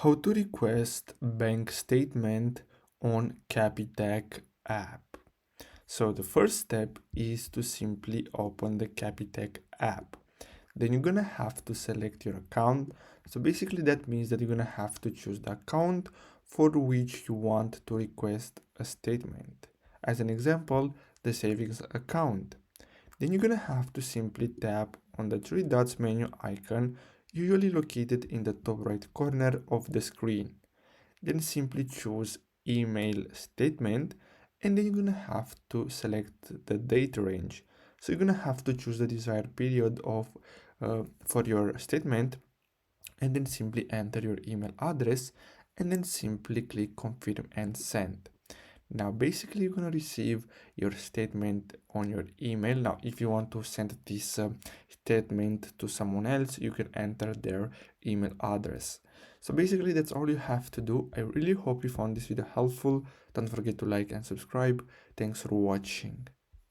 How to request bank statement on Capitec app. So the first step is to simply open the Capitec app. Then you're gonna have to select your account. So basically that means that you're gonna have to choose the account for which you want to request a statement. As an example, the savings account. Then you're gonna have to simply tap on the three dots menu icon, usually located in the top right corner of the screen. Then simply choose email statement, and then you're gonna have to select the date range. So you're gonna have to choose the desired period of for your statement, and then simply enter your email address, and then simply click confirm and send. Now basically you're gonna receive your statement on your email. Now if you want to send this statement to someone else, you can enter their email address. So basically that's all you have to do. I really hope you found this video helpful. Don't forget to like and subscribe. Thanks for watching.